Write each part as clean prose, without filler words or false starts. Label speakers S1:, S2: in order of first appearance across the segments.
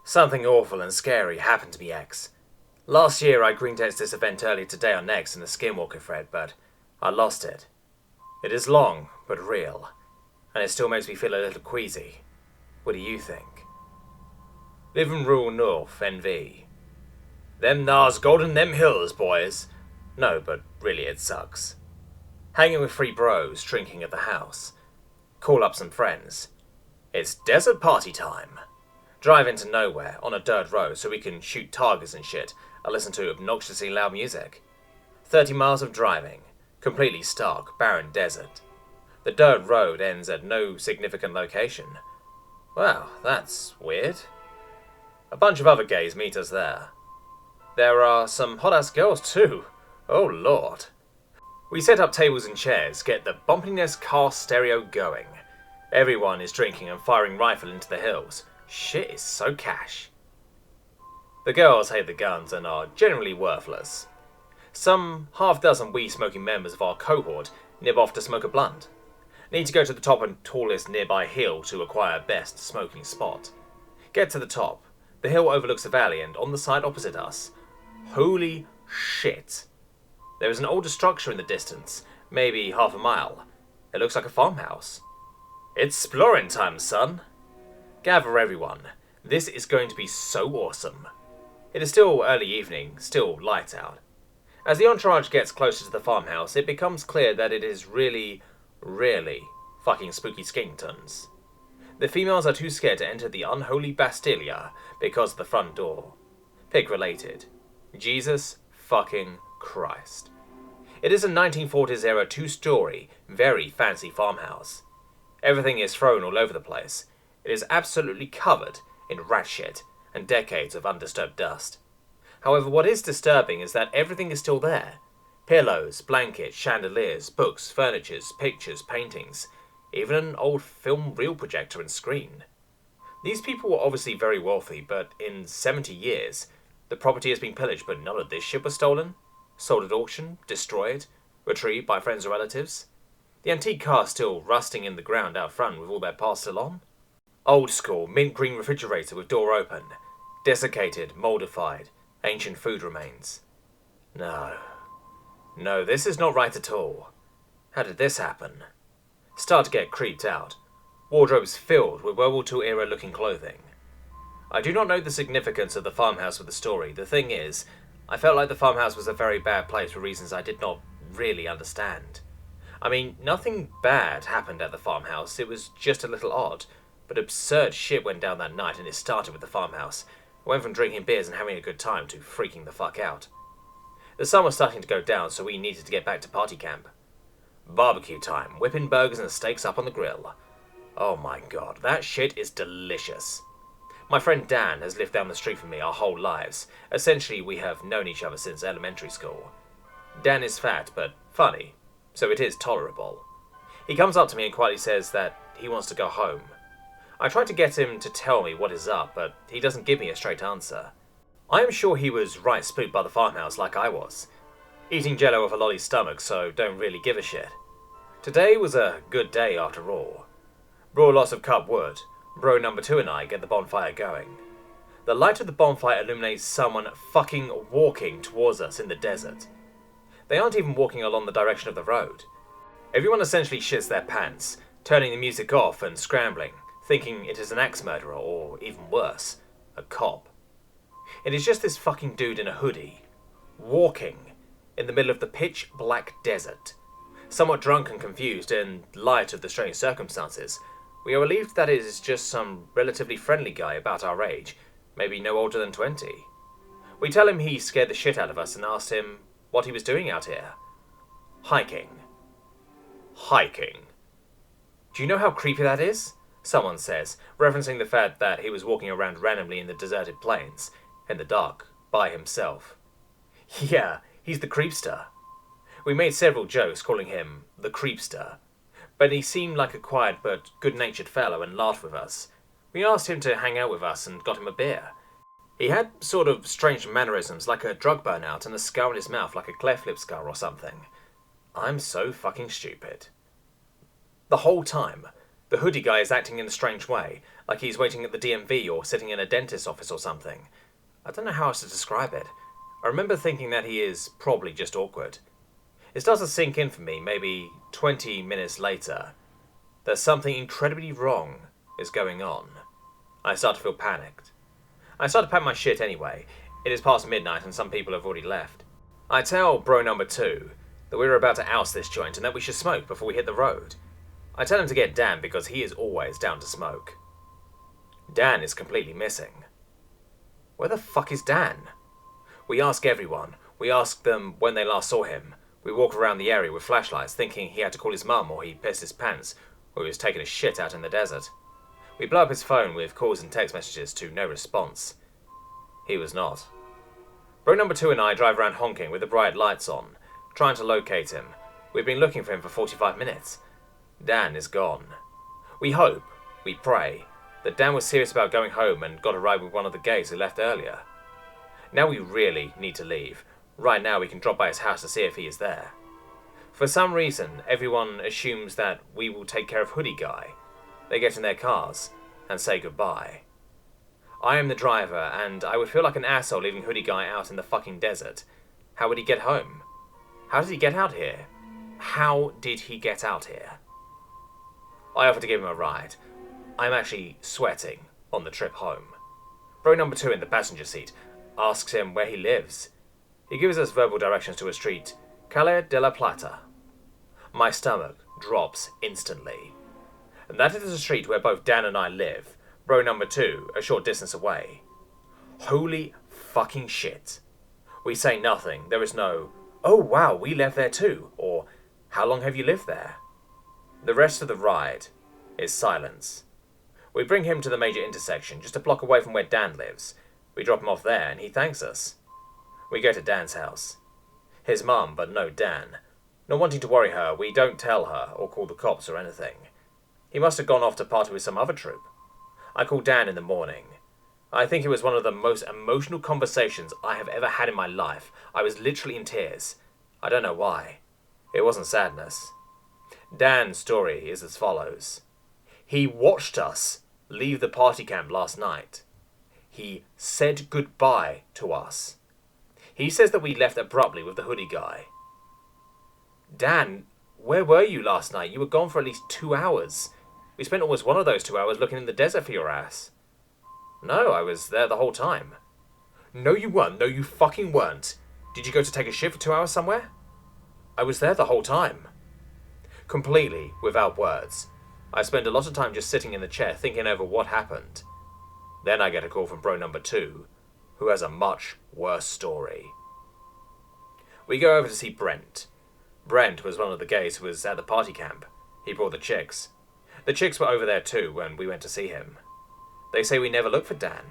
S1: Something awful and scary happened to me, X. Last year I green texted this event earlier today on X in the Skinwalker thread, but I lost it. It is long, but real, and it still makes me feel a little queasy. What do you think? Live and rule north, NV. Them Nars golden them hills, boys. No, but really it sucks. Hanging with 3 bros, drinking at the house. Call up some friends. It's desert party time. Drive into nowhere, on a dirt road, so we can shoot targets and shit, and listen to obnoxiously loud music. 30 miles of driving. Completely stark, barren desert. The dirt road ends at no significant location. Well, that's weird. A bunch of other gays meet us there. There are some hot-ass girls too. Oh lord. We set up tables and chairs, get the bumpiness car stereo going. Everyone is drinking and firing rifle into the hills. Shit is so cash. The girls hate the guns and are generally worthless. Some half-dozen weed-smoking members of our cohort nib off to smoke a blunt. Need to go to the top and tallest nearby hill to acquire best smoking spot. Get to the top. The hill overlooks the valley, and on the side opposite us, holy shit. There is an older structure in the distance, maybe half a mile. It looks like a farmhouse. It's exploring time, son. Gather everyone. This is going to be so awesome. It is still early evening, still light out. As the entourage gets closer to the farmhouse, it becomes clear that it is really fucking spooky skeletons. The females are too scared to enter the unholy Bastilia because of the front door. Pig related. Jesus fucking Christ. It is a 1940s era 2-story, very fancy farmhouse. Everything is thrown all over the place. It is absolutely covered in rat shit and decades of undisturbed dust. However, what is disturbing is that everything is still there. Pillows, blankets, chandeliers, books, furniture, pictures, paintings, even an old film reel projector and screen. These people were obviously very wealthy, but in 70 years, the property has been pillaged, but none of this shit was stolen, sold at auction, destroyed, retrieved by friends or relatives. The antique car still rusting in the ground out front with all their parts still on. Old school, mint green refrigerator with door open, desiccated, moldified, ancient food remains. No, this is not right at all. How did this happen? Start to get creeped out. Wardrobes filled with World War II era looking clothing. I do not know the significance of the farmhouse with the story. The thing is, I felt like the farmhouse was a very bad place for reasons I did not really understand. I mean, nothing bad happened at the farmhouse, it was just a little odd, but absurd shit went down that night and it started with the farmhouse. It went from drinking beers and having a good time to freaking the fuck out. The sun was starting to go down, so we needed to get back to party camp. Barbecue time, whipping burgers and steaks up on the grill. Oh my god, that shit is delicious. My friend Dan has lived down the street from me our whole lives. Essentially, we have known each other since elementary school. Dan is fat, but funny, so it is tolerable. He comes up to me and quietly says that he wants to go home. I try to get him to tell me what is up, but he doesn't give me a straight answer. I am sure he was right spooked by the farmhouse like I was. Eating jello off a lolly's stomach, so don't really give a shit. Today was a good day after all. Brought lots of cut wood. Bro number 2 and I get the bonfire going. The light of the bonfire illuminates someone fucking walking towards us in the desert. They aren't even walking along the direction of the road. Everyone essentially shits their pants, turning the music off and scrambling, thinking it is an axe murderer or, even worse, a cop. It is just this fucking dude in a hoodie, walking in the middle of the pitch black desert. Somewhat drunk and confused in light of the strange circumstances, we are relieved that it is just some relatively friendly guy about our age, maybe no older than 20. We tell him he scared the shit out of us and asked him what he was doing out here. Hiking. Do you know how creepy that is? Someone says, referencing the fact that he was walking around randomly in the deserted plains, in the dark, by himself. Yeah, he's the Creepster. We made several jokes calling him the Creepster, but he seemed like a quiet but good-natured fellow and laughed with us. We asked him to hang out with us and got him a beer. He had sort of strange mannerisms, like a drug burnout and a scar on his mouth like a cleft lip scar or something. I'm so fucking stupid. The whole time, The hoodie guy is acting in a strange way, like he's waiting at the DMV or sitting in a dentist's office or something. I don't know how else to describe it. I remember thinking that he is probably just awkward. It starts to sink in for me, maybe 20 minutes later, that something incredibly wrong is going on. I start to feel panicked. I start to pack my shit anyway. It is past midnight and some people have already left. I tell bro number 2 that we were about to oust this joint and that we should smoke before we hit the road. I tell him to get Dan because he is always down to smoke. Dan is completely missing. Where the fuck is Dan? We ask everyone. We ask them when they last saw him. We walk around the area with flashlights thinking he had to call his mum or he pissed his pants or he was taking a shit out in the desert. We blow up his phone with calls and text messages to no response. He was not. Bro number 2 and I drive around honking with the bright lights on, trying to locate him. We've been looking for him for 45 minutes. Dan is gone. We hope, we pray, that Dan was serious about going home and got a ride with one of the gays who left earlier. Now we really need to leave. Right now we can drop by his house to see if he is there. For some reason, everyone assumes that we will take care of Hoodie Guy. They get in their cars and say goodbye. I am the driver, and I would feel like an asshole leaving Hoodie Guy out in the fucking desert. How would he get home? How did he get out here? How did he get out here? I offer to give him a ride. I'm actually sweating on the trip home. Bro number 2 in the passenger seat asks him where he lives. He gives us verbal directions to a street, Calle de la Plata. My stomach drops instantly. And that is the street where both Dan and I live, bro number 2 a short distance away. Holy fucking shit. We say nothing. There is no, oh wow, we live there too, or how long have you lived there? The rest of the ride is silence. We bring him to the major intersection, just a block away from where Dan lives. We drop him off there, and he thanks us. We go to Dan's house. His mum, but no Dan. Not wanting to worry her, we don't tell her, or call the cops or anything. He must have gone off to party with some other troop. I call Dan in the morning. I think it was one of the most emotional conversations I have ever had in my life. I was literally in tears. I don't know why. It wasn't sadness. Dan's story is as follows. He watched us leave the party camp last night. He said goodbye to us. He says that we left abruptly with the hoodie guy. Dan, where were you last night? You were gone for at least 2 hours. We spent almost one of those 2 hours looking in the desert for your ass. No, I was there the whole time. No, you weren't. No, you fucking weren't. Did you go to take a shit for 2 hours somewhere? I was there the whole time. Completely without words. I spend a lot of time just sitting in the chair thinking over what happened. Then I get a call from bro number 2, who has a much worse story. We go over to see Brent. Brent was one of the gays who was at the party camp. He brought the chicks. The chicks were over there too when we went to see him. They say we never looked for Dan.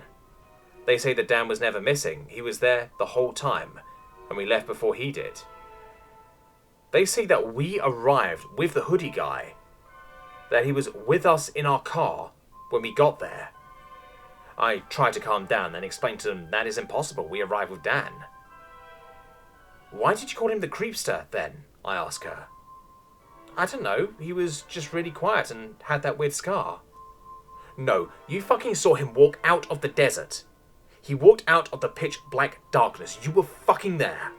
S1: They say that Dan was never missing. He was there the whole time, and we left before he did. They say that we arrived with the hoodie guy, that he was with us in our car when we got there. I tried to calm down and explain to them that is impossible. We arrived with Dan. Why did you call him the Creepster then? I ask her. I don't know. He was just really quiet and had that weird scar. No, you fucking saw him walk out of the desert. He walked out of the pitch black darkness. You were fucking there.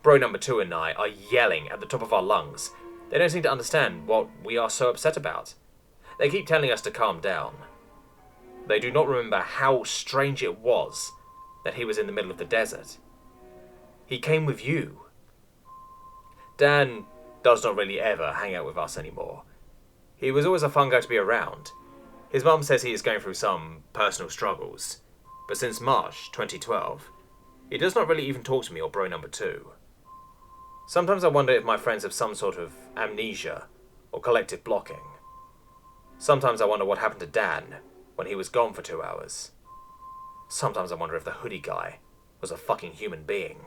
S1: Bro number 2 and I are yelling at the top of our lungs. They don't seem to understand what we are so upset about. They keep telling us to calm down. They do not remember how strange it was that he was in the middle of the desert. He came with you. Dan does not really ever hang out with us anymore. He was always a fun guy to be around. His mum says he is going through some personal struggles, but since March 2012, he does not really even talk to me or bro number 2. Sometimes I wonder if my friends have some sort of amnesia or collective blocking. Sometimes I wonder what happened to Dan when he was gone for 2 hours. Sometimes I wonder if the hoodie guy was a fucking human being.